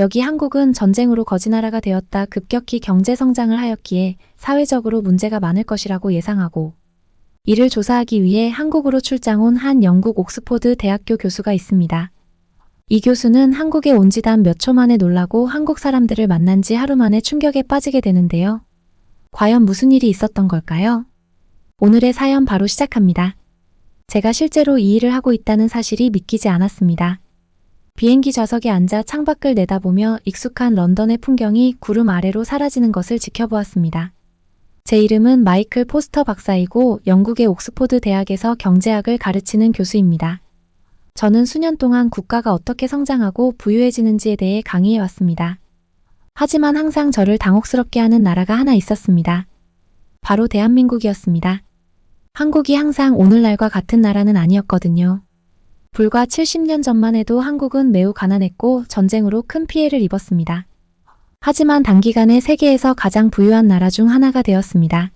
여기 한국은 전쟁으로 거지나라가 되었다 급격히 경제 성장을 하였기에 사회적으로 문제가 많을 것이라고 예상하고 이를 조사하기 위해 한국으로 출장 온 한 영국 옥스포드 대학교 교수가 있습니다. 이 교수는 한국에 온 지 단 몇 초 만에 놀라고 한국 사람들을 만난 지 하루 만에 충격에 빠지게 되는데요. 과연 무슨 일이 있었던 걸까요? 오늘의 사연 바로 시작합니다. 제가 실제로 이 일을 하고 있다는 사실이 믿기지 않았습니다. 비행기 좌석에 앉아 창밖을 내다보며 익숙한 런던의 풍경이 구름 아래로 사라지는 것을 지켜보았습니다. 제 이름은 마이클 포스터 박사이고 영국의 옥스포드 대학에서 경제학을 가르치는 교수입니다. 저는 수년 동안 국가가 어떻게 성장하고 부유해지는지에 대해 강의해왔습니다. 하지만 항상 저를 당혹스럽게 하는 나라가 하나 있었습니다. 바로 대한민국이었습니다. 한국이 항상 오늘날과 같은 나라는 아니었거든요. 불과 70년 전만 해도 한국은 매우 가난했고 전쟁으로 큰 피해를 입었습니다. 하지만 단기간에 세계에서 가장 부유한 나라 중 하나가 되었습니다.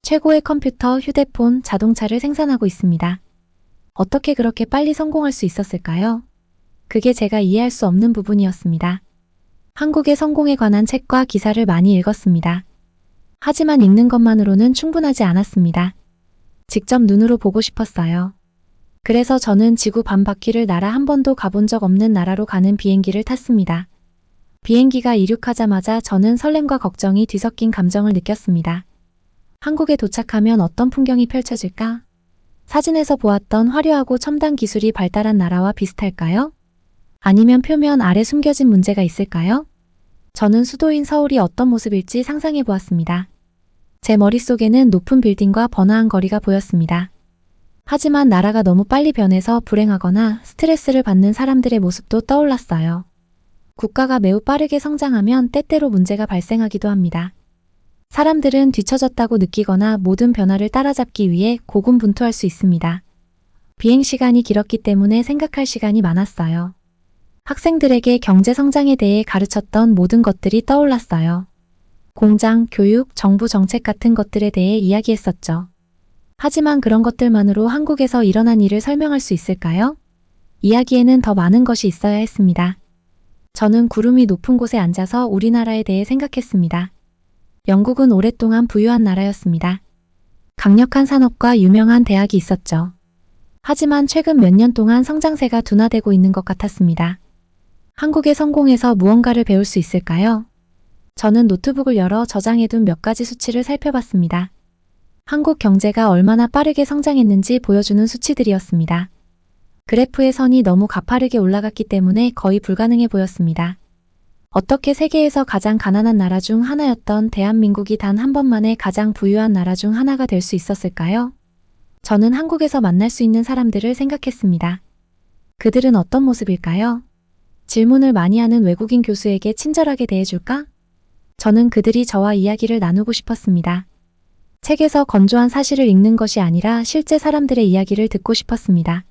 최고의 컴퓨터, 휴대폰, 자동차를 생산하고 있습니다. 어떻게 그렇게 빨리 성공할 수 있었을까요? 그게 제가 이해할 수 없는 부분이었습니다. 한국의 성공에 관한 책과 기사를 많이 읽었습니다. 하지만 읽는 것만으로는 충분하지 않았습니다. 직접 눈으로 보고 싶었어요. 그래서 저는 지구 반바퀴를 날아 한 번도 가본 적 없는 나라로 가는 비행기를 탔습니다. 비행기가 이륙하자마자 저는 설렘과 걱정이 뒤섞인 감정을 느꼈습니다. 한국에 도착하면 어떤 풍경이 펼쳐질까? 사진에서 보았던 화려하고 첨단 기술이 발달한 나라와 비슷할까요? 아니면 표면 아래 숨겨진 문제가 있을까요? 저는 수도인 서울이 어떤 모습일지 상상해 보았습니다. 제 머릿속에는 높은 빌딩과 번화한 거리가 보였습니다. 하지만 나라가 너무 빨리 변해서 불행하거나 스트레스를 받는 사람들의 모습도 떠올랐어요. 국가가 매우 빠르게 성장하면 때때로 문제가 발생하기도 합니다. 사람들은 뒤처졌다고 느끼거나 모든 변화를 따라잡기 위해 고군분투할 수 있습니다. 비행 시간이 길었기 때문에 생각할 시간이 많았어요. 학생들에게 경제 성장에 대해 가르쳤던 모든 것들이 떠올랐어요. 공장, 교육, 정부 정책 같은 것들에 대해 이야기했었죠. 하지만 그런 것들만으로 한국에서 일어난 일을 설명할 수 있을까요? 이야기에는 더 많은 것이 있어야 했습니다. 저는 구름이 높은 곳에 앉아서 우리나라에 대해 생각했습니다. 영국은 오랫동안 부유한 나라였습니다. 강력한 산업과 유명한 대학이 있었죠. 하지만 최근 몇 년 동안 성장세가 둔화되고 있는 것 같았습니다. 한국의 성공에서 무언가를 배울 수 있을까요? 저는 노트북을 열어 저장해둔 몇 가지 수치를 살펴봤습니다. 한국 경제가 얼마나 빠르게 성장했는지 보여주는 수치들이었습니다. 그래프의 선이 너무 가파르게 올라갔기 때문에 거의 불가능해 보였습니다. 어떻게 세계에서 가장 가난한 나라 중 하나였던 대한민국이 단 한 번만에 가장 부유한 나라 중 하나가 될 수 있었을까요? 저는 한국에서 만날 수 있는 사람들을 생각했습니다. 그들은 어떤 모습일까요? 질문을 많이 하는 외국인 교수에게 친절하게 대해줄까? 저는 그들이 저와 이야기를 나누고 싶었습니다. 책에서 건조한 사실을 읽는 것이 아니라 실제 사람들의 이야기를 듣고 싶었습니다.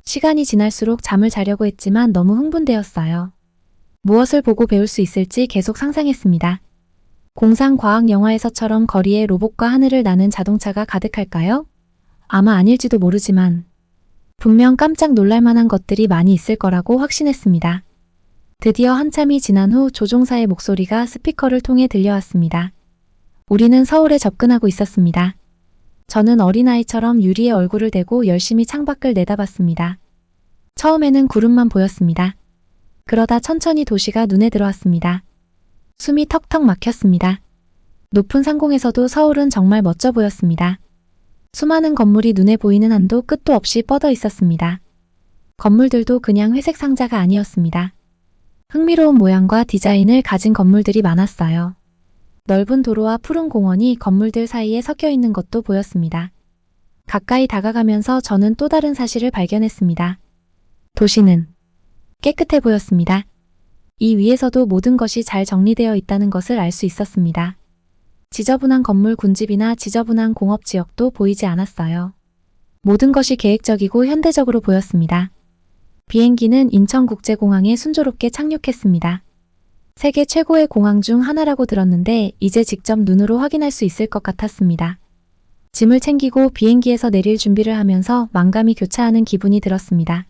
시간이 지날수록 잠을 자려고 했지만 너무 흥분되었어요. 무엇을 보고 배울 수 있을지 계속 상상했습니다. 공상 과학 영화에서처럼 거리에 로봇과 하늘을 나는 자동차가 가득할까요? 아마 아닐지도 모르지만 분명 깜짝 놀랄 만한 것들이 많이 있을 거라고 확신했습니다. 드디어 한참이 지난 후 조종사의 목소리가 스피커를 통해 들려왔습니다. 우리는 서울에 접근하고 있었습니다. 저는 어린아이처럼 유리에 얼굴을 대고 열심히 창밖을 내다봤습니다. 처음에는 구름만 보였습니다. 그러다 천천히 도시가 눈에 들어왔습니다. 숨이 턱턱 막혔습니다. 높은 상공에서도 서울은 정말 멋져 보였습니다. 수많은 건물이 눈에 보이는 한도 끝도 없이 뻗어 있었습니다. 건물들도 그냥 회색 상자가 아니었습니다. 흥미로운 모양과 디자인을 가진 건물들이 많았어요. 넓은 도로와 푸른 공원이 건물들 사이에 섞여 있는 것도 보였습니다. 가까이 다가가면서 저는 또 다른 사실을 발견했습니다. 도시는 깨끗해 보였습니다. 이 위에서도 모든 것이 잘 정리되어 있다는 것을 알 수 있었습니다. 지저분한 건물 군집이나 지저분한 공업 지역도 보이지 않았어요. 모든 것이 계획적이고 현대적으로 보였습니다. 비행기는 인천국제공항에 순조롭게 착륙했습니다. 세계 최고의 공항 중 하나라고 들었는데 이제 직접 눈으로 확인할 수 있을 것 같았습니다. 짐을 챙기고 비행기에서 내릴 준비를 하면서 만감이 교차하는 기분이 들었습니다.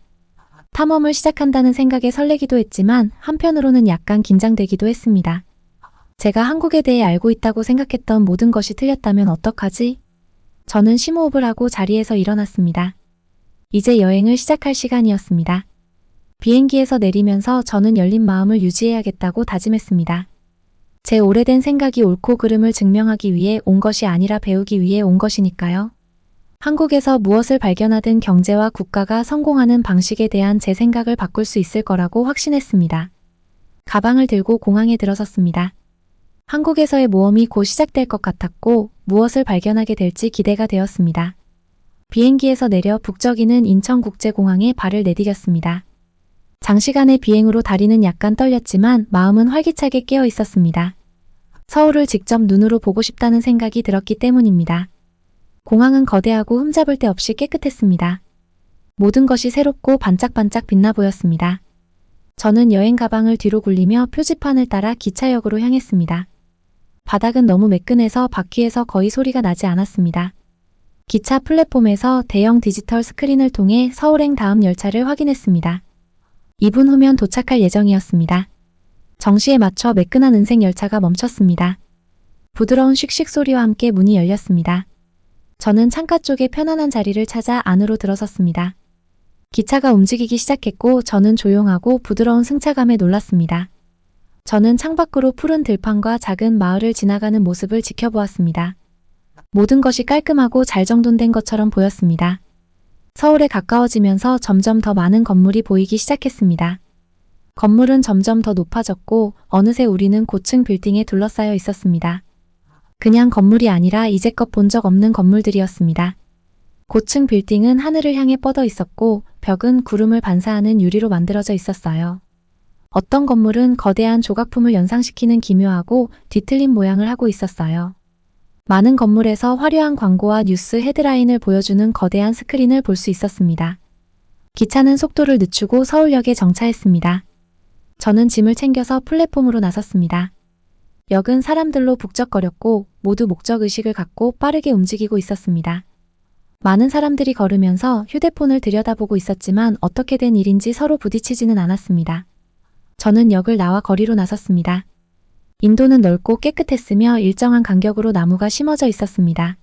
탐험을 시작한다는 생각에 설레기도 했지만 한편으로는 약간 긴장되기도 했습니다. 제가 한국에 대해 알고 있다고 생각했던 모든 것이 틀렸다면 어떡하지? 저는 심호흡을 하고 자리에서 일어났습니다. 이제 여행을 시작할 시간이었습니다. 비행기에서 내리면서 저는 열린 마음을 유지해야겠다고 다짐했습니다. 제 오래된 생각이 옳고 그름을 증명하기 위해 온 것이 아니라 배우기 위해 온 것이니까요. 한국에서 무엇을 발견하든 경제와 국가가 성공하는 방식에 대한 제 생각을 바꿀 수 있을 거라고 확신했습니다. 가방을 들고 공항에 들어섰습니다. 한국에서의 모험이 곧 시작될 것 같았고 무엇을 발견하게 될지 기대가 되었습니다. 비행기에서 내려 북적이는 인천국제공항에 발을 내디뎠습니다. 장시간의 비행으로 다리는 약간 떨렸지만 마음은 활기차게 깨어 있었습니다. 서울을 직접 눈으로 보고 싶다는 생각이 들었기 때문입니다. 공항은 거대하고 흠잡을 데 없이 깨끗했습니다. 모든 것이 새롭고 반짝반짝 빛나 보였습니다. 저는 여행 가방을 뒤로 굴리며 표지판을 따라 기차역으로 향했습니다. 바닥은 너무 매끈해서 바퀴에서 거의 소리가 나지 않았습니다. 기차 플랫폼에서 대형 디지털 스크린을 통해 서울행 다음 열차를 확인했습니다. 2분 후면 도착할 예정이었습니다. 정시에 맞춰 매끈한 은색 열차가 멈췄습니다. 부드러운 슉슉 소리와 함께 문이 열렸습니다. 저는 창가 쪽에 편안한 자리를 찾아 안으로 들어섰습니다. 기차가 움직이기 시작했고 저는 조용하고 부드러운 승차감에 놀랐습니다. 저는 창밖으로 푸른 들판과 작은 마을을 지나가는 모습을 지켜보았습니다. 모든 것이 깔끔하고 잘 정돈된 것처럼 보였습니다. 서울에 가까워지면서 점점 더 많은 건물이 보이기 시작했습니다. 건물은 점점 더 높아졌고 어느새 우리는 고층 빌딩에 둘러싸여 있었습니다. 그냥 건물이 아니라 이제껏 본 적 없는 건물들이었습니다. 고층 빌딩은 하늘을 향해 뻗어 있었고 벽은 구름을 반사하는 유리로 만들어져 있었어요. 어떤 건물은 거대한 조각품을 연상시키는 기묘하고 뒤틀린 모양을 하고 있었어요. 많은 건물에서 화려한 광고와 뉴스 헤드라인을 보여주는 거대한 스크린을 볼 수 있었습니다. 기차는 속도를 늦추고 서울역에 정차했습니다. 저는 짐을 챙겨서 플랫폼으로 나섰습니다. 역은 사람들로 북적거렸고 모두 목적의식을 갖고 빠르게 움직이고 있었습니다. 많은 사람들이 걸으면서 휴대폰을 들여다보고 있었지만 어떻게 된 일인지 서로 부딪히지는 않았습니다. 저는 역을 나와 거리로 나섰습니다. 인도는 넓고 깨끗했으며 일정한 간격으로 나무가 심어져 있었습니다.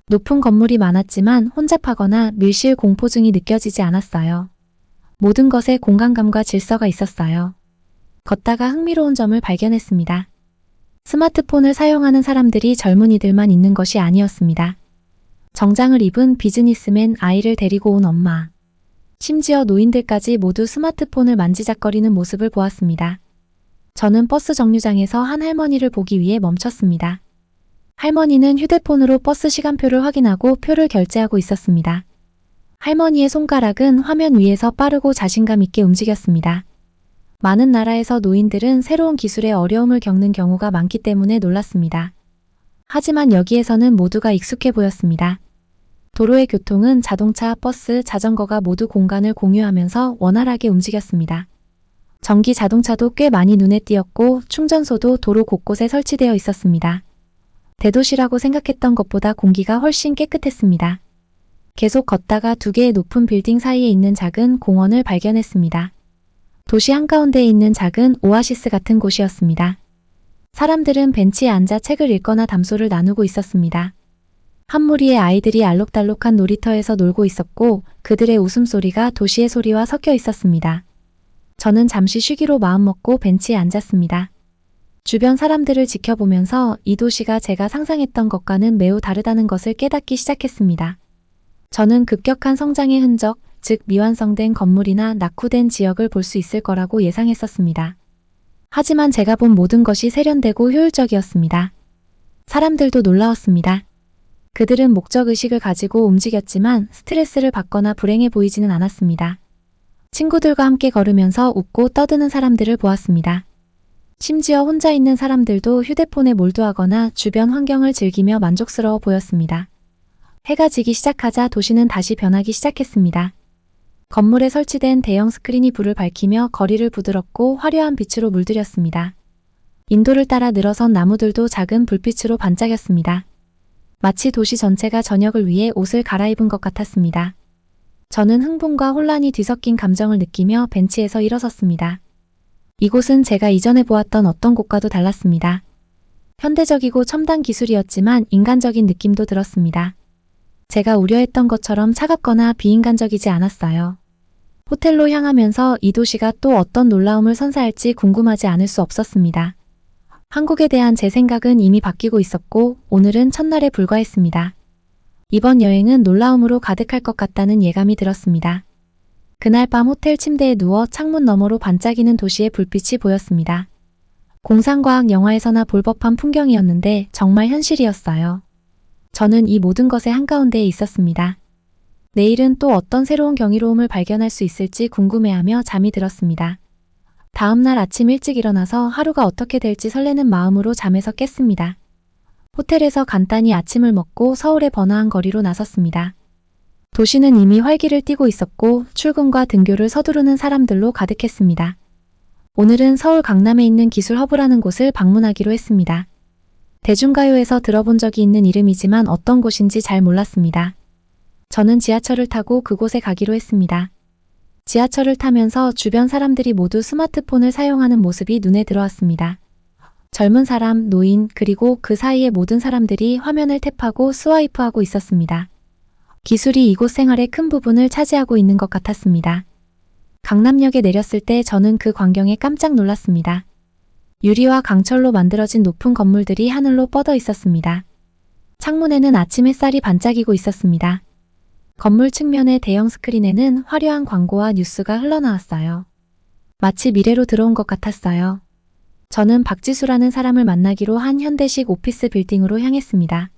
높은 건물이 많았지만 혼잡하거나 밀실 공포증이 느껴지지 않았어요. 모든 것에 공간감과 질서가 있었어요. 걷다가 흥미로운 점을 발견했습니다. 스마트폰을 사용하는 사람들이 젊은이들만 있는 것이 아니었습니다. 정장을 입은 비즈니스맨, 아이를 데리고 온 엄마, 심지어 노인들까지 모두 스마트폰을 만지작거리는 모습을 보았습니다. 저는 버스 정류장에서 한 할머니를 보기 위해 멈췄습니다. 할머니는 휴대폰으로 버스 시간표를 확인하고 표를 결제하고 있었습니다. 할머니의 손가락은 화면 위에서 빠르고 자신감 있게 움직였습니다. 많은 나라에서 노인들은 새로운 기술에 어려움을 겪는 경우가 많기 때문에 놀랐습니다. 하지만 여기에서는 모두가 익숙해 보였습니다. 도로의 교통은 자동차, 버스, 자전거가 모두 공간을 공유하면서 원활하게 움직였습니다. 전기 자동차도 꽤 많이 눈에 띄었고 충전소도 도로 곳곳에 설치되어 있었습니다. 대도시라고 생각했던 것보다 공기가 훨씬 깨끗했습니다. 계속 걷다가 두 개의 높은 빌딩 사이에 있는 작은 공원을 발견했습니다. 도시 한가운데에 있는 작은 오아시스 같은 곳이었습니다. 사람들은 벤치에 앉아 책을 읽거나 담소를 나누고 있었습니다. 한 무리의 아이들이 알록달록한 놀이터에서 놀고 있었고 그들의 웃음소리가 도시의 소리와 섞여 있었습니다. 저는 잠시 쉬기로 마음먹고 벤치에 앉았습니다. 주변 사람들을 지켜보면서 이 도시가 제가 상상했던 것과는 매우 다르다는 것을 깨닫기 시작했습니다. 저는 급격한 성장의 흔적, 즉 미완성된 건물이나 낙후된 지역을 볼 수 있을 거라고 예상했었습니다. 하지만 제가 본 모든 것이 세련되고 효율적이었습니다. 사람들도 놀라웠습니다. 그들은 목적의식을 가지고 움직였지만 스트레스를 받거나 불행해 보이지는 않았습니다. 친구들과 함께 걸으면서 웃고 떠드는 사람들을 보았습니다. 심지어 혼자 있는 사람들도 휴대폰에 몰두하거나 주변 환경을 즐기며 만족스러워 보였습니다. 해가 지기 시작하자 도시는 다시 변하기 시작했습니다. 건물에 설치된 대형 스크린이 불을 밝히며 거리를 부드럽고 화려한 빛으로 물들였습니다. 인도를 따라 늘어선 나무들도 작은 불빛으로 반짝였습니다. 마치 도시 전체가 저녁을 위해 옷을 갈아입은 것 같았습니다. 저는 흥분과 혼란이 뒤섞인 감정을 느끼며 벤치에서 일어섰습니다. 이곳은 제가 이전에 보았던 어떤 곳과도 달랐습니다. 현대적이고 첨단 기술이었지만 인간적인 느낌도 들었습니다. 제가 우려했던 것처럼 차갑거나 비인간적이지 않았어요. 호텔로 향하면서 이 도시가 또 어떤 놀라움을 선사할지 궁금하지 않을 수 없었습니다. 한국에 대한 제 생각은 이미 바뀌고 있었고 오늘은 첫날에 불과했습니다. 이번 여행은 놀라움으로 가득할 것 같다는 예감이 들었습니다. 그날 밤 호텔 침대에 누워 창문 너머로 반짝이는 도시의 불빛이 보였습니다. 공상과학 영화에서나 볼 법한 풍경이었는데 정말 현실이었어요. 저는 이 모든 것의 한가운데에 있었습니다. 내일은 또 어떤 새로운 경이로움을 발견할 수 있을지 궁금해하며 잠이 들었습니다. 다음 날 아침 일찍 일어나서 하루가 어떻게 될지 설레는 마음으로 잠에서 깼습니다. 호텔에서 간단히 아침을 먹고 서울의 번화한 거리로 나섰습니다. 도시는 이미 활기를 띠고 있었고 출근과 등교를 서두르는 사람들로 가득했습니다. 오늘은 서울 강남에 있는 기술 허브라는 곳을 방문하기로 했습니다. 대중가요에서 들어본 적이 있는 이름이지만 어떤 곳인지 잘 몰랐습니다. 저는 지하철을 타고 그곳에 가기로 했습니다. 지하철을 타면서 주변 사람들이 모두 스마트폰을 사용하는 모습이 눈에 들어왔습니다. 젊은 사람, 노인, 그리고 그 사이의 모든 사람들이 화면을 탭하고 스와이프하고 있었습니다. 기술이 이곳 생활의 큰 부분을 차지하고 있는 것 같았습니다. 강남역에 내렸을 때 저는 그 광경에 깜짝 놀랐습니다. 유리와 강철로 만들어진 높은 건물들이 하늘로 뻗어 있었습니다. 창문에는 아침 햇살이 반짝이고 있었습니다. 건물 측면의 대형 스크린에는 화려한 광고와 뉴스가 흘러나왔어요. 마치 미래로 들어온 것 같았어요. 저는 박지수라는 사람을 만나기로 한 현대식 오피스 빌딩으로 향했습니다.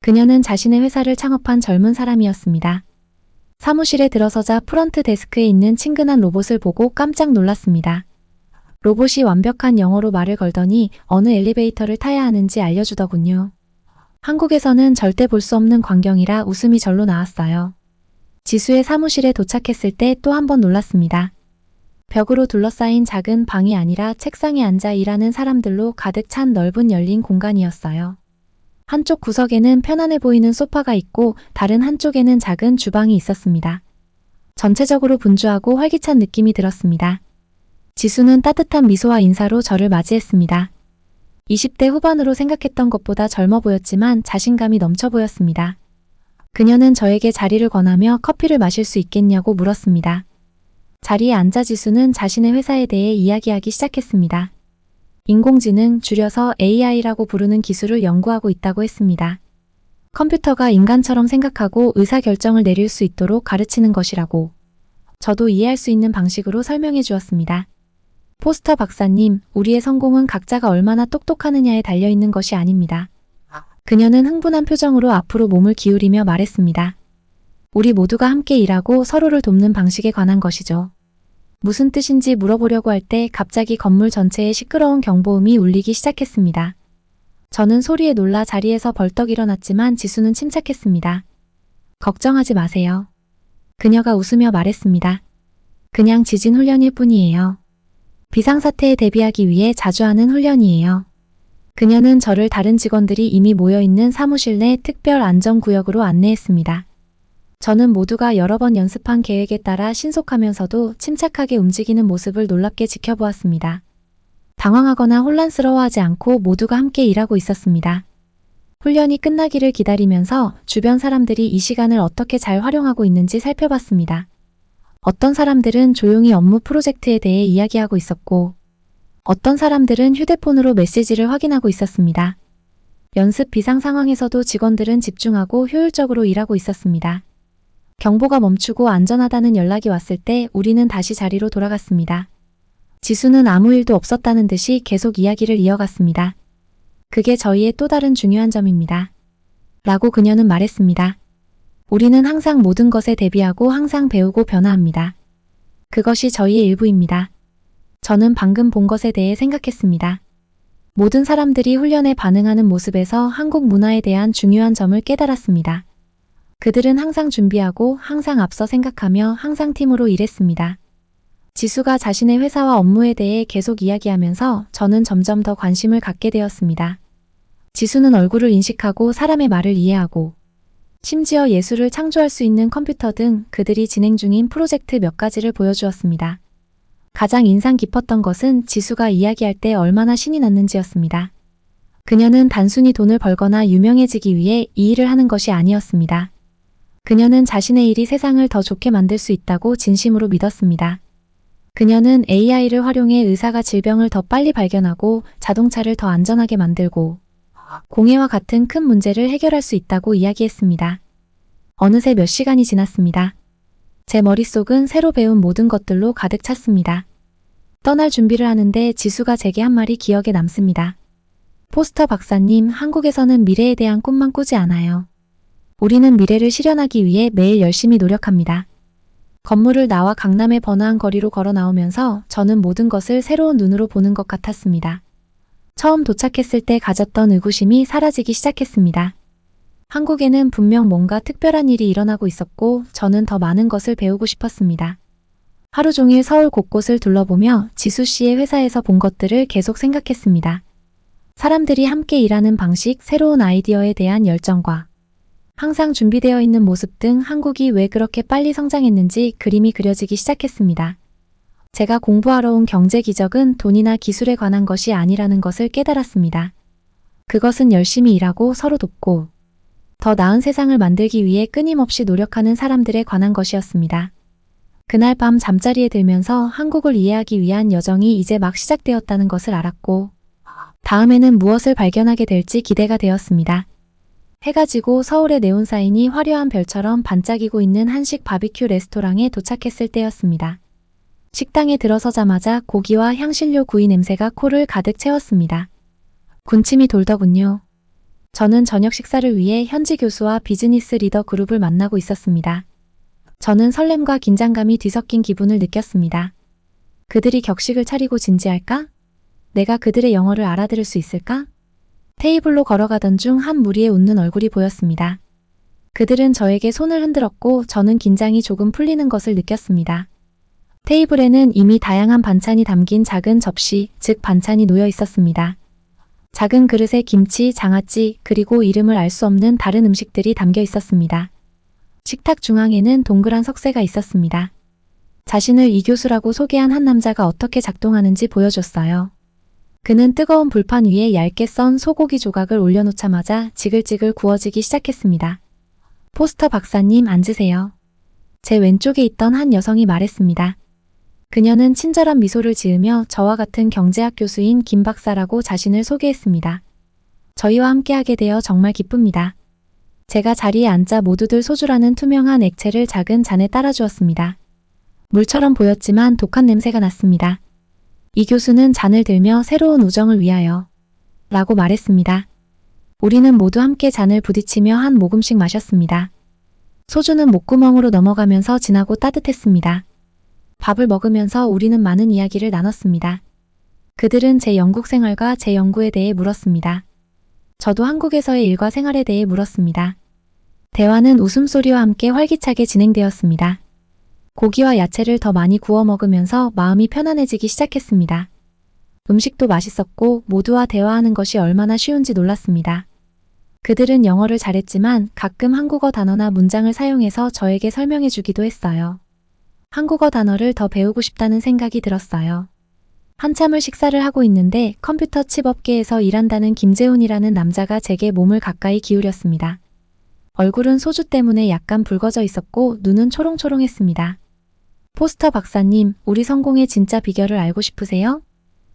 그녀는 자신의 회사를 창업한 젊은 사람이었습니다. 사무실에 들어서자 프런트 데스크에 있는 친근한 로봇을 보고 깜짝 놀랐습니다. 로봇이 완벽한 영어로 말을 걸더니 어느 엘리베이터를 타야 하는지 알려주더군요. 한국에서는 절대 볼 수 없는 광경이라 웃음이 절로 나왔어요. 지수의 사무실에 도착했을 때 또 한 번 놀랐습니다. 벽으로 둘러싸인 작은 방이 아니라 책상에 앉아 일하는 사람들로 가득 찬 넓은 열린 공간이었어요. 한쪽 구석에는 편안해 보이는 소파가 있고 다른 한쪽에는 작은 주방이 있었습니다. 전체적으로 분주하고 활기찬 느낌이 들었습니다. 지수는 따뜻한 미소와 인사로 저를 맞이했습니다. 20대 후반으로 생각했던 것보다 젊어 보였지만 자신감이 넘쳐 보였습니다. 그녀는 저에게 자리를 권하며 커피를 마실 수 있겠냐고 물었습니다. 자리에 앉아 지수는 자신의 회사에 대해 이야기하기 시작했습니다. 인공지능, 줄여서 AI라고 부르는 기술을 연구하고 있다고 했습니다. 컴퓨터가 인간처럼 생각하고 의사결정을 내릴 수 있도록 가르치는 것이라고. 저도 이해할 수 있는 방식으로 설명해 주었습니다. 포스터 박사님, 우리의 성공은 각자가 얼마나 똑똑하느냐에 달려있는 것이 아닙니다. 그녀는 흥분한 표정으로 앞으로 몸을 기울이며 말했습니다. 우리 모두가 함께 일하고 서로를 돕는 방식에 관한 것이죠. 무슨 뜻인지 물어보려고 할 때 갑자기 건물 전체에 시끄러운 경보음이 울리기 시작했습니다. 저는 소리에 놀라 자리에서 벌떡 일어났지만 지수는 침착했습니다. 걱정하지 마세요. 그녀가 웃으며 말했습니다. 그냥 지진 훈련일 뿐이에요. 비상사태에 대비하기 위해 자주 하는 훈련이에요. 그녀는 저를 다른 직원들이 이미 모여있는 사무실 내 특별 안전구역으로 안내했습니다. 저는 모두가 여러 번 연습한 계획에 따라 신속하면서도 침착하게 움직이는 모습을 놀랍게 지켜보았습니다. 당황하거나 혼란스러워하지 않고 모두가 함께 일하고 있었습니다. 훈련이 끝나기를 기다리면서 주변 사람들이 이 시간을 어떻게 잘 활용하고 있는지 살펴봤습니다. 어떤 사람들은 조용히 업무 프로젝트에 대해 이야기하고 있었고, 어떤 사람들은 휴대폰으로 메시지를 확인하고 있었습니다. 연습 비상 상황에서도 직원들은 집중하고 효율적으로 일하고 있었습니다. 경보가 멈추고 안전하다는 연락이 왔을 때 우리는 다시 자리로 돌아갔습니다. 지수는 아무 일도 없었다는 듯이 계속 이야기를 이어갔습니다. 그게 저희의 또 다른 중요한 점입니다. 라고 그녀는 말했습니다. 우리는 항상 모든 것에 대비하고 항상 배우고 변화합니다. 그것이 저희의 일부입니다. 저는 방금 본 것에 대해 생각했습니다. 모든 사람들이 훈련에 반응하는 모습에서 한국 문화에 대한 중요한 점을 깨달았습니다. 그들은 항상 준비하고 항상 앞서 생각하며 항상 팀으로 일했습니다. 지수가 자신의 회사와 업무에 대해 계속 이야기하면서 저는 점점 더 관심을 갖게 되었습니다. 지수는 얼굴을 인식하고 사람의 말을 이해하고 심지어 예술을 창조할 수 있는 컴퓨터 등 그들이 진행 중인 프로젝트 몇 가지를 보여주었습니다. 가장 인상 깊었던 것은 지수가 이야기할 때 얼마나 신이 났는지였습니다. 그녀는 단순히 돈을 벌거나 유명해지기 위해 이 일을 하는 것이 아니었습니다. 그녀는 자신의 일이 세상을 더 좋게 만들 수 있다고 진심으로 믿었습니다. 그녀는 AI를 활용해 의사가 질병을 더 빨리 발견하고 자동차를 더 안전하게 만들고 공해와 같은 큰 문제를 해결할 수 있다고 이야기했습니다. 어느새 몇 시간이 지났습니다. 제 머릿속은 새로 배운 모든 것들로 가득 찼습니다. 떠날 준비를 하는데 지수가 제게 한 말이 기억에 남습니다. 포스터 박사님, 한국에서는 미래에 대한 꿈만 꾸지 않아요. 우리는 미래를 실현하기 위해 매일 열심히 노력합니다. 건물을 나와 강남의 번화한 거리로 걸어 나오면서 저는 모든 것을 새로운 눈으로 보는 것 같았습니다. 처음 도착했을 때 가졌던 의구심이 사라지기 시작했습니다. 한국에는 분명 뭔가 특별한 일이 일어나고 있었고 저는 더 많은 것을 배우고 싶었습니다. 하루 종일 서울 곳곳을 둘러보며 지수 씨의 회사에서 본 것들을 계속 생각했습니다. 사람들이 함께 일하는 방식, 새로운 아이디어에 대한 열정과 항상 준비되어 있는 모습 등 한국이 왜 그렇게 빨리 성장했는지 그림이 그려지기 시작했습니다. 제가 공부하러 온 경제 기적은 돈이나 기술에 관한 것이 아니라는 것을 깨달았습니다. 그것은 열심히 일하고 서로 돕고 더 나은 세상을 만들기 위해 끊임없이 노력하는 사람들에 관한 것이었습니다. 그날 밤 잠자리에 들면서 한국을 이해하기 위한 여정이 이제 막 시작되었다는 것을 알았고 다음에는 무엇을 발견하게 될지 기대가 되었습니다. 해가 지고 서울의 네온사인이 화려한 별처럼 반짝이고 있는 한식 바비큐 레스토랑에 도착했을 때였습니다. 식당에 들어서자마자 고기와 향신료 구이 냄새가 코를 가득 채웠습니다. 군침이 돌더군요. 저는 저녁 식사를 위해 현지 교수와 비즈니스 리더 그룹을 만나고 있었습니다. 저는 설렘과 긴장감이 뒤섞인 기분을 느꼈습니다. 그들이 격식을 차리고 진지할까? 내가 그들의 영어를 알아들을 수 있을까? 테이블로 걸어가던 중 한 무리의 웃는 얼굴이 보였습니다. 그들은 저에게 손을 흔들었고 저는 긴장이 조금 풀리는 것을 느꼈습니다. 테이블에는 이미 다양한 반찬이 담긴 작은 접시, 즉 반찬이 놓여 있었습니다. 작은 그릇에 김치, 장아찌, 그리고 이름을 알 수 없는 다른 음식들이 담겨 있었습니다. 식탁 중앙에는 동그란 석쇠가 있었습니다. 자신을 이 교수라고 소개한 한 남자가 어떻게 작동하는지 보여줬어요. 그는 뜨거운 불판 위에 얇게 썬 소고기 조각을 올려놓자마자 지글지글 구워지기 시작했습니다. 포스터 박사님, 앉으세요. 제 왼쪽에 있던 한 여성이 말했습니다. 그녀는 친절한 미소를 지으며 저와 같은 경제학 교수인 김 박사라고 자신을 소개했습니다. 저희와 함께하게 되어 정말 기쁩니다. 제가 자리에 앉자 모두들 소주라는 투명한 액체를 작은 잔에 따라주었습니다. 물처럼 보였지만 독한 냄새가 났습니다. 이 교수는 잔을 들며 새로운 우정을 위하여 라고 말했습니다. 우리는 모두 함께 잔을 부딪히며 한 모금씩 마셨습니다. 소주는 목구멍으로 넘어가면서 진하고 따뜻했습니다. 밥을 먹으면서 우리는 많은 이야기를 나눴습니다. 그들은 제 영국 생활과 제 연구에 대해 물었습니다. 저도 한국에서의 일과 생활에 대해 물었습니다. 대화는 웃음소리와 함께 활기차게 진행되었습니다. 고기와 야채를 더 많이 구워 먹으면서 마음이 편안해지기 시작했습니다. 음식도 맛있었고 모두와 대화하는 것이 얼마나 쉬운지 놀랐습니다. 그들은 영어를 잘했지만 가끔 한국어 단어나 문장을 사용해서 저에게 설명해 주기도 했어요. 한국어 단어를 더 배우고 싶다는 생각이 들었어요. 한참을 식사를 하고 있는데 컴퓨터 칩 업계에서 일한다는 김재훈이라는 남자가 제게 몸을 가까이 기울였습니다. 얼굴은 소주 때문에 약간 붉어져 있었고 눈은 초롱초롱했습니다. 포스터 박사님, 우리 성공의 진짜 비결을 알고 싶으세요?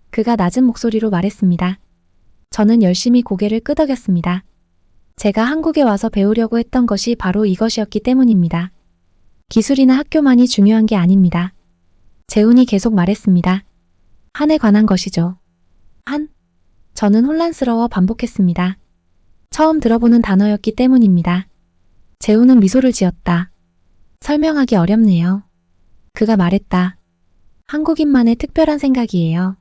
그가 낮은 목소리로 말했습니다. 저는 열심히 고개를 끄덕였습니다. 제가 한국에 와서 배우려고 했던 것이 바로 이것이었기 때문입니다. 기술이나 학교만이 중요한 게 아닙니다. 재훈이 계속 말했습니다. 한에 관한 것이죠. 한? 저는 혼란스러워 반복했습니다. 처음 들어보는 단어였기 때문입니다. 재훈은 미소를 지었다. 설명하기 어렵네요. 그가 말했다. 한국인만의 특별한 생각이에요.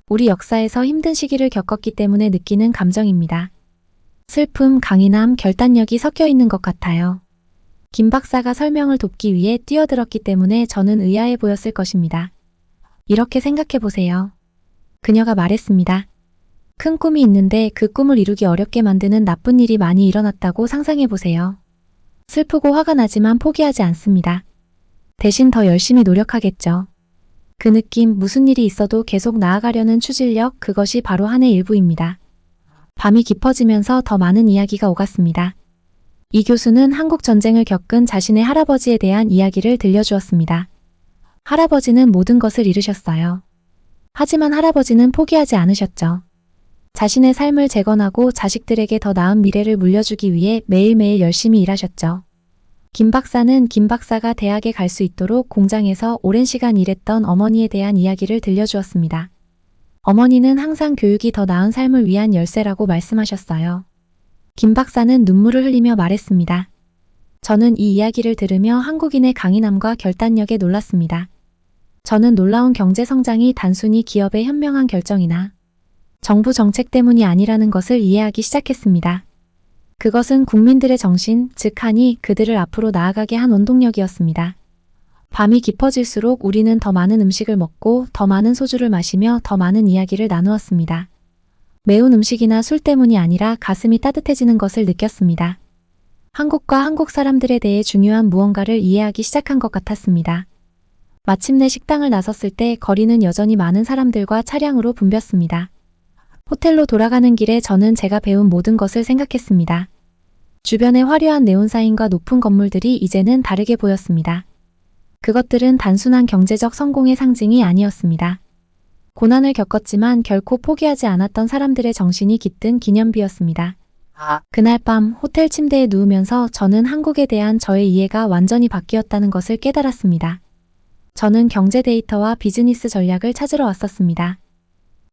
우리 역사에서 힘든 시기를 겪었기 때문에 느끼는 감정입니다. 슬픔, 강인함, 결단력이 섞여 있는 것 같아요. 김 박사가 설명을 돕기 위해 뛰어들었기 때문에 저는 의아해 보였을 것입니다. 이렇게 생각해 보세요. 그녀가 말했습니다. 큰 꿈이 있는데 그 꿈을 이루기 어렵게 만드는 나쁜 일이 많이 일어났다고 상상해 보세요. 슬프고 화가 나지만 포기하지 않습니다. 대신 더 열심히 노력하겠죠. 그 느낌, 무슨 일이 있어도 계속 나아가려는 추진력, 그것이 바로 한의 일부입니다. 밤이 깊어지면서 더 많은 이야기가 오갔습니다. 이 교수는 한국 전쟁을 겪은 자신의 할아버지에 대한 이야기를 들려주었습니다. 할아버지는 모든 것을 잃으셨어요. 하지만 할아버지는 포기하지 않으셨죠. 자신의 삶을 재건하고 자식들에게 더 나은 미래를 물려주기 위해 매일매일 열심히 일하셨죠. 김 박사는 김 박사가 대학에 갈 수 있도록 공장에서 오랜 시간 일했던 어머니에 대한 이야기를 들려주었습니다. 어머니는 항상 교육이 더 나은 삶을 위한 열쇠라고 말씀하셨어요. 김 박사는 눈물을 흘리며 말했습니다. 저는 이 이야기를 들으며 한국인의 강인함과 결단력에 놀랐습니다. 저는 놀라운 경제 성장이 단순히 기업의 현명한 결정이나 정부 정책 때문이 아니라는 것을 이해하기 시작했습니다. 그것은 국민들의 정신, 즉 한이 그들을 앞으로 나아가게 한 원동력이었습니다. 밤이 깊어질수록 우리는 더 많은 음식을 먹고 더 많은 소주를 마시며 더 많은 이야기를 나누었습니다. 매운 음식이나 술 때문이 아니라 가슴이 따뜻해지는 것을 느꼈습니다. 한국과 한국 사람들에 대해 중요한 무언가를 이해하기 시작한 것 같았습니다. 마침내 식당을 나섰을 때 거리는 여전히 많은 사람들과 차량으로 붐볐습니다. 호텔로 돌아가는 길에 저는 제가 배운 모든 것을 생각했습니다. 주변의 화려한 네온사인과 높은 건물들이 이제는 다르게 보였습니다. 그것들은 단순한 경제적 성공의 상징이 아니었습니다. 고난을 겪었지만 결코 포기하지 않았던 사람들의 정신이 깃든 기념비였습니다. 그날 밤 호텔 침대에 누우면서 저는 한국에 대한 저의 이해가 완전히 바뀌었다는 것을 깨달았습니다. 저는 경제 데이터와 비즈니스 전략을 찾으러 왔었습니다.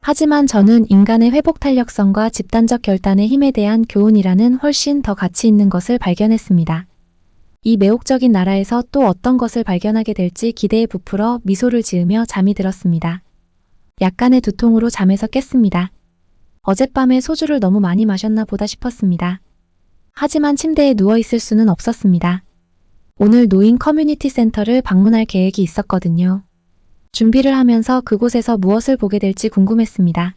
하지만 저는 인간의 회복 탄력성과 집단적 결단의 힘에 대한 교훈이라는 훨씬 더 가치 있는 것을 발견했습니다. 이 매혹적인 나라에서 또 어떤 것을 발견하게 될지 기대에 부풀어 미소를 지으며 잠이 들었습니다. 약간의 두통으로 잠에서 깼습니다. 어젯밤에 소주를 너무 많이 마셨나 보다 싶었습니다. 하지만 침대에 누워있을 수는 없었습니다. 오늘 노인 커뮤니티 센터를 방문할 계획이 있었거든요. 준비를 하면서 그곳에서 무엇을 보게 될지 궁금했습니다.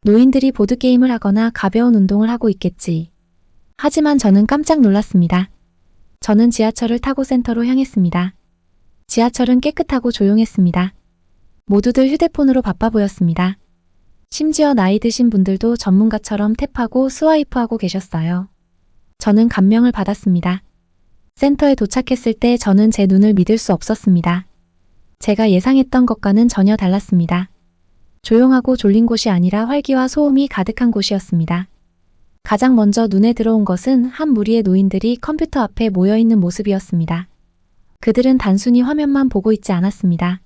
노인들이 보드게임을 하거나 가벼운 운동을 하고 있겠지. 하지만 저는 깜짝 놀랐습니다. 저는 지하철을 타고 센터로 향했습니다. 지하철은 깨끗하고 조용했습니다. 모두들 휴대폰으로 바빠 보였습니다. 심지어 나이 드신 분들도 전문가처럼 탭하고 스와이프하고 계셨어요. 저는 감명을 받았습니다. 센터에 도착했을 때 저는 제 눈을 믿을 수 없었습니다. 제가 예상했던 것과는 전혀 달랐습니다. 조용하고 졸린 곳이 아니라 활기와 소음이 가득한 곳이었습니다. 가장 먼저 눈에 들어온 것은 한 무리의 노인들이 컴퓨터 앞에 모여있는 모습이었습니다. 그들은 단순히 화면만 보고 있지 않았습니다.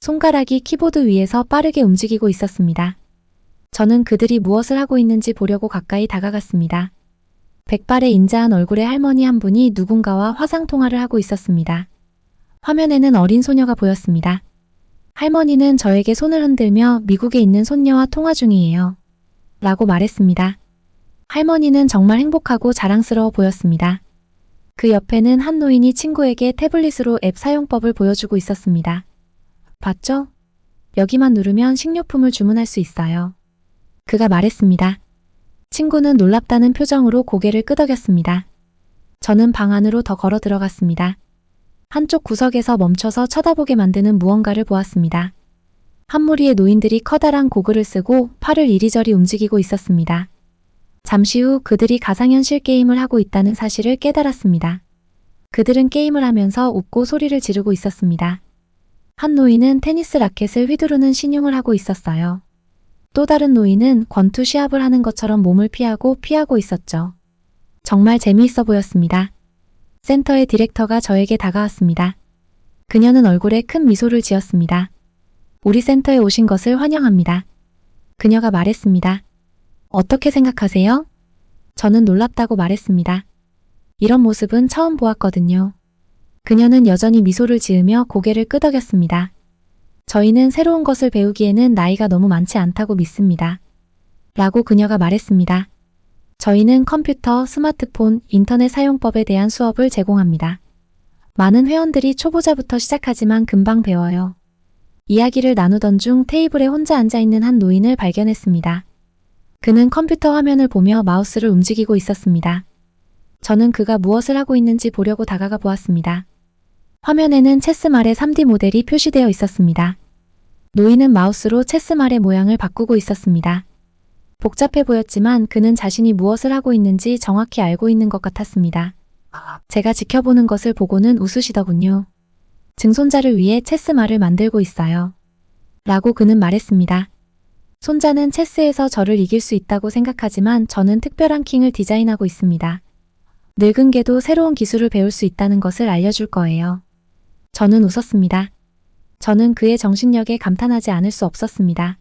손가락이 키보드 위에서 빠르게 움직이고 있었습니다. 저는 그들이 무엇을 하고 있는지 보려고 가까이 다가갔습니다. 백발의 인자한 얼굴의 할머니 한 분이 누군가와 화상통화를 하고 있었습니다. 화면에는 어린 소녀가 보였습니다. 할머니는 저에게 손을 흔들며 미국에 있는 손녀와 통화 중이에요. 라고 말했습니다. 할머니는 정말 행복하고 자랑스러워 보였습니다. 그 옆에는 한 노인이 친구에게 태블릿으로 앱 사용법을 보여주고 있었습니다. 봤죠? 여기만 누르면 식료품을 주문할 수 있어요. 그가 말했습니다. 친구는 놀랍다는 표정으로 고개를 끄덕였습니다. 저는 방 안으로 더 걸어 들어갔습니다. 한쪽 구석에서 멈춰서 쳐다보게 만드는 무언가를 보았습니다. 한 무리의 노인들이 커다란 고글을 쓰고 팔을 이리저리 움직이고 있었습니다. 잠시 후 그들이 가상현실 게임을 하고 있다는 사실을 깨달았습니다. 그들은 게임을 하면서 웃고 소리를 지르고 있었습니다. 한 노인은 테니스 라켓을 휘두르는 신용을 하고 있었어요. 또 다른 노인은 권투 시합을 하는 것처럼 몸을 피하고 있었죠. 정말 재미있어 보였습니다. 센터의 디렉터가 저에게 다가왔습니다. 그녀는 얼굴에 큰 미소를 지었습니다. 우리 센터에 오신 것을 환영합니다. 그녀가 말했습니다. 어떻게 생각하세요? 저는 놀랍다고 말했습니다. 이런 모습은 처음 보았거든요. 그녀는 여전히 미소를 지으며 고개를 끄덕였습니다. 저희는 새로운 것을 배우기에는 나이가 너무 많지 않다고 믿습니다. 라고 그녀가 말했습니다. 저희는 컴퓨터, 스마트폰, 인터넷 사용법에 대한 수업을 제공합니다. 많은 회원들이 초보자부터 시작하지만 금방 배워요. 이야기를 나누던 중 테이블에 혼자 앉아있는 한 노인을 발견했습니다. 그는 컴퓨터 화면을 보며 마우스를 움직이고 있었습니다. 저는 그가 무엇을 하고 있는지 보려고 다가가 보았습니다. 화면에는 체스말의 3D 모델이 표시되어 있었습니다. 노인은 마우스로 체스말의 모양을 바꾸고 있었습니다. 복잡해 보였지만 그는 자신이 무엇을 하고 있는지 정확히 알고 있는 것 같았습니다. 제가 지켜보는 것을 보고는 웃으시더군요. 증손자를 위해 체스말을 만들고 있어요. 라고 그는 말했습니다. 손자는 체스에서 저를 이길 수 있다고 생각하지만 저는 특별한 킹을 디자인하고 있습니다. 늙은 개도 새로운 기술을 배울 수 있다는 것을 알려줄 거예요. 저는 웃었습니다. 저는 그의 정신력에 감탄하지 않을 수 없었습니다.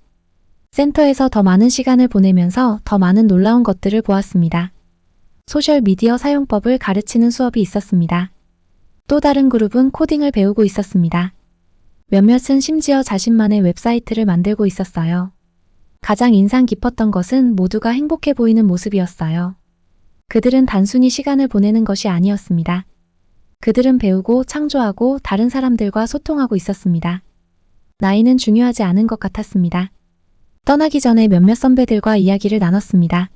센터에서 더 많은 시간을 보내면서 더 많은 놀라운 것들을 보았습니다. 소셜미디어 사용법을 가르치는 수업이 있었습니다. 또 다른 그룹은 코딩을 배우고 있었습니다. 몇몇은 심지어 자신만의 웹사이트를 만들고 있었어요. 가장 인상 깊었던 것은 모두가 행복해 보이는 모습이었어요. 그들은 단순히 시간을 보내는 것이 아니었습니다. 그들은 배우고 창조하고 다른 사람들과 소통하고 있었습니다. 나이는 중요하지 않은 것 같았습니다. 떠나기 전에 몇몇 선배들과 이야기를 나눴습니다.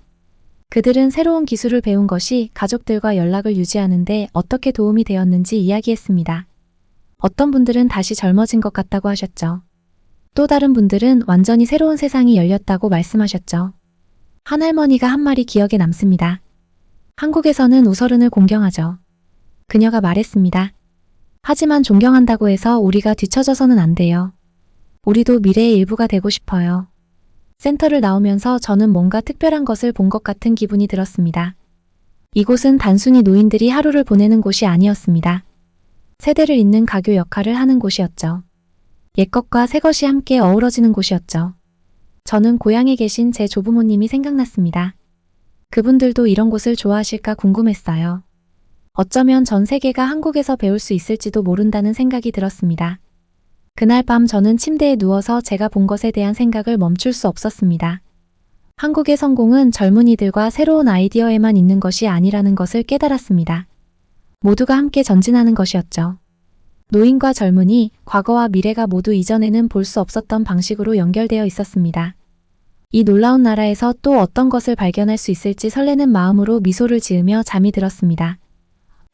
그들은 새로운 기술을 배운 것이 가족들과 연락을 유지하는 데 어떻게 도움이 되었는지 이야기했습니다. 어떤 분들은 다시 젊어진 것 같다고 하셨죠. 또 다른 분들은 완전히 새로운 세상이 열렸다고 말씀하셨죠. 한 할머니가 한 말이 기억에 남습니다. 한국에서는 우서른을 공경하죠. 그녀가 말했습니다. 하지만 존경한다고 해서 우리가 뒤처져서는 안 돼요. 우리도 미래의 일부가 되고 싶어요. 센터를 나오면서 저는 뭔가 특별한 것을 본 것 같은 기분이 들었습니다. 이곳은 단순히 노인들이 하루를 보내는 곳이 아니었습니다. 세대를 잇는 가교 역할을 하는 곳이었죠. 옛것과 새것이 함께 어우러지는 곳이었죠. 저는 고향에 계신 제 조부모님이 생각났습니다. 그분들도 이런 곳을 좋아하실까 궁금했어요. 어쩌면 전 세계가 한국에서 배울 수 있을지도 모른다는 생각이 들었습니다. 그날 밤 저는 침대에 누워서 제가 본 것에 대한 생각을 멈출 수 없었습니다. 한국의 성공은 젊은이들과 새로운 아이디어에만 있는 것이 아니라는 것을 깨달았습니다. 모두가 함께 전진하는 것이었죠. 노인과 젊은이, 과거와 미래가 모두 이전에는 볼 수 없었던 방식으로 연결되어 있었습니다. 이 놀라운 나라에서 또 어떤 것을 발견할 수 있을지 설레는 마음으로 미소를 지으며 잠이 들었습니다.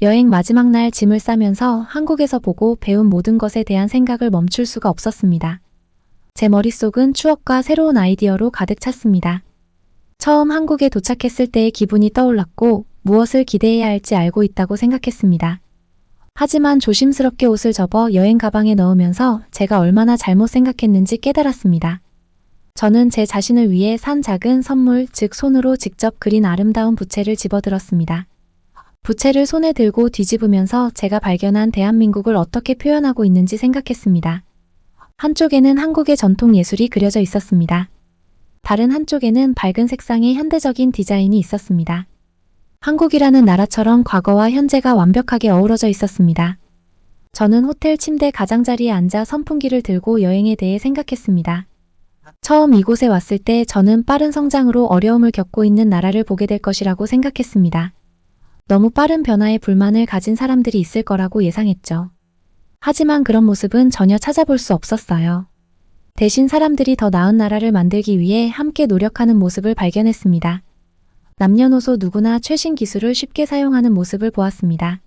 여행 마지막 날 짐을 싸면서 한국에서 보고 배운 모든 것에 대한 생각을 멈출 수가 없었습니다. 제 머릿속은 추억과 새로운 아이디어로 가득 찼습니다. 처음 한국에 도착했을 때의 기분이 떠올랐고 무엇을 기대해야 할지 알고 있다고 생각했습니다. 하지만 조심스럽게 옷을 접어 여행 가방에 넣으면서 제가 얼마나 잘못 생각했는지 깨달았습니다. 저는 제 자신을 위해 산 작은 선물, 즉 손으로 직접 그린 아름다운 부채를 집어들었습니다. 부채를 손에 들고 뒤집으면서 제가 발견한 대한민국을 어떻게 표현하고 있는지 생각했습니다. 한쪽에는 한국의 전통 예술이 그려져 있었습니다. 다른 한쪽에는 밝은 색상의 현대적인 디자인이 있었습니다. 한국이라는 나라처럼 과거와 현재가 완벽하게 어우러져 있었습니다. 저는 호텔 침대 가장자리에 앉아 선풍기를 들고 여행에 대해 생각했습니다. 처음 이곳에 왔을 때 저는 빠른 성장으로 어려움을 겪고 있는 나라를 보게 될 것이라고 생각했습니다. 너무 빠른 변화에 불만을 가진 사람들이 있을 거라고 예상했죠. 하지만 그런 모습은 전혀 찾아볼 수 없었어요. 대신 사람들이 더 나은 나라를 만들기 위해 함께 노력하는 모습을 발견했습니다. 남녀노소 누구나 최신 기술을 쉽게 사용하는 모습을 보았습니다.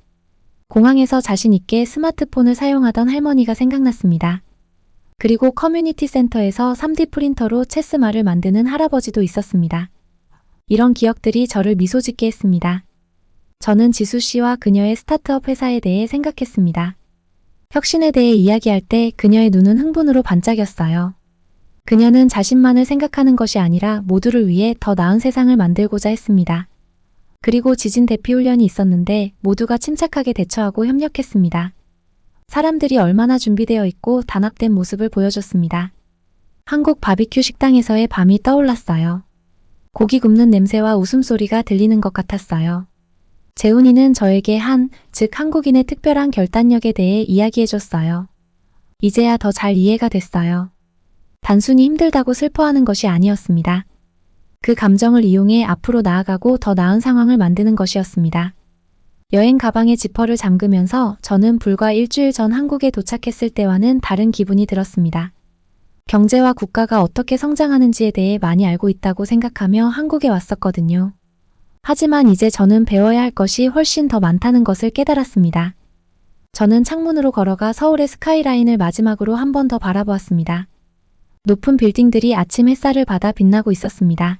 공항에서 자신 있게 스마트폰을 사용하던 할머니가 생각났습니다. 그리고 커뮤니티 센터에서 3D 프린터로 체스말을 만드는 할아버지도 있었습니다. 이런 기억들이 저를 미소 짓게 했습니다. 저는 지수 씨와 그녀의 스타트업 회사에 대해 생각했습니다. 혁신에 대해 이야기할 때 그녀의 눈은 흥분으로 반짝였어요. 그녀는 자신만을 생각하는 것이 아니라 모두를 위해 더 나은 세상을 만들고자 했습니다. 그리고 지진 대피 훈련이 있었는데 모두가 침착하게 대처하고 협력했습니다. 사람들이 얼마나 준비되어 있고 단합된 모습을 보여줬습니다. 한국 바비큐 식당에서의 밤이 떠올랐어요. 고기 굽는 냄새와 웃음소리가 들리는 것 같았어요. 재훈이는 저에게 즉 한국인의 특별한 결단력에 대해 이야기해줬어요. 이제야 더 잘 이해가 됐어요. 단순히 힘들다고 슬퍼하는 것이 아니었습니다. 그 감정을 이용해 앞으로 나아가고 더 나은 상황을 만드는 것이었습니다. 여행 가방에 지퍼를 잠그면서 저는 불과 일주일 전 한국에 도착했을 때와는 다른 기분이 들었습니다. 경제와 국가가 어떻게 성장하는지에 대해 많이 알고 있다고 생각하며 한국에 왔었거든요. 하지만 이제 저는 배워야 할 것이 훨씬 더 많다는 것을 깨달았습니다. 저는 창문으로 걸어가 서울의 스카이라인을 마지막으로 한 번 더 바라보았습니다. 높은 빌딩들이 아침 햇살을 받아 빛나고 있었습니다.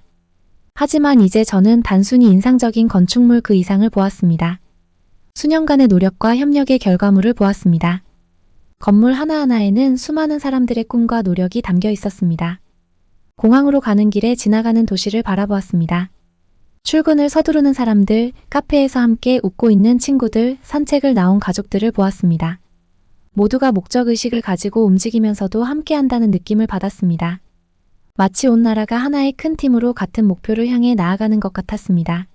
하지만 이제 저는 단순히 인상적인 건축물 그 이상을 보았습니다. 수년간의 노력과 협력의 결과물을 보았습니다. 건물 하나하나에는 수많은 사람들의 꿈과 노력이 담겨 있었습니다. 공항으로 가는 길에 지나가는 도시를 바라보았습니다. 출근을 서두르는 사람들, 카페에서 함께 웃고 있는 친구들, 산책을 나온 가족들을 보았습니다. 모두가 목적의식을 가지고 움직이면서도 함께한다는 느낌을 받았습니다. 마치 온 나라가 하나의 큰 팀으로 같은 목표를 향해 나아가는 것 같았습니다.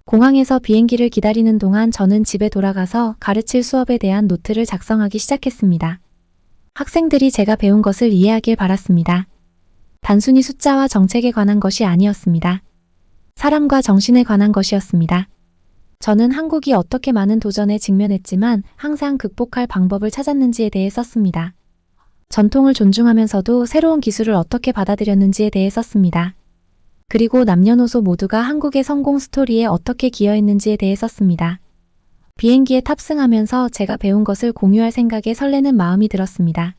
공항에서 비행기를 기다리는 동안 저는 집에 돌아가서 가르칠 수업에 대한 노트를 작성하기 시작했습니다. 학생들이 제가 배운 것을 이해하길 바랐습니다. 단순히 숫자와 정책에 관한 것이 아니었습니다. 사람과 정신에 관한 것이었습니다. 저는 한국이 어떻게 많은 도전에 직면했지만 항상 극복할 방법을 찾았는지에 대해 썼습니다. 전통을 존중하면서도 새로운 기술을 어떻게 받아들였는지에 대해 썼습니다. 그리고 남녀노소 모두가 한국의 성공 스토리에 어떻게 기여했는지에 대해 썼습니다. 비행기에 탑승하면서 제가 배운 것을 공유할 생각에 설레는 마음이 들었습니다.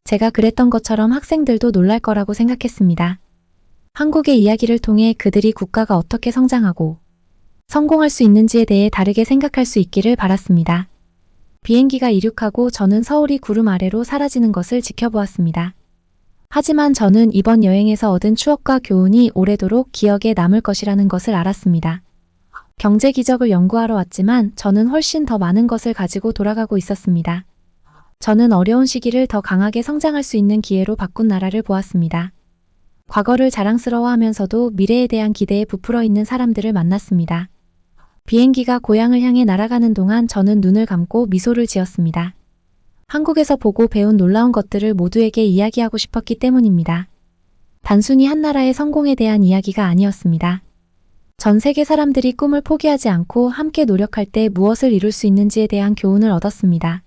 제가 그랬던 것처럼 학생들도 놀랄 거라고 생각했습니다. 한국의 이야기를 통해 그들이 국가가 어떻게 성장하고 성공할 수 있는지에 대해 다르게 생각할 수 있기를 바랐습니다. 비행기가 이륙하고 저는 서울이 구름 아래로 사라지는 것을 지켜보았습니다. 하지만 저는 이번 여행에서 얻은 추억과 교훈이 오래도록 기억에 남을 것이라는 것을 알았습니다. 경제 기적을 연구하러 왔지만 저는 훨씬 더 많은 것을 가지고 돌아가고 있었습니다. 저는 어려운 시기를 더 강하게 성장할 수 있는 기회로 바꾼 나라를 보았습니다. 과거를 자랑스러워하면서도 미래에 대한 기대에 부풀어 있는 사람들을 만났습니다. 비행기가 고향을 향해 날아가는 동안 저는 눈을 감고 미소를 지었습니다. 한국에서 보고 배운 놀라운 것들을 모두에게 이야기하고 싶었기 때문입니다. 단순히 한 나라의 성공에 대한 이야기가 아니었습니다. 전 세계 사람들이 꿈을 포기하지 않고 함께 노력할 때 무엇을 이룰 수 있는지에 대한 교훈을 얻었습니다.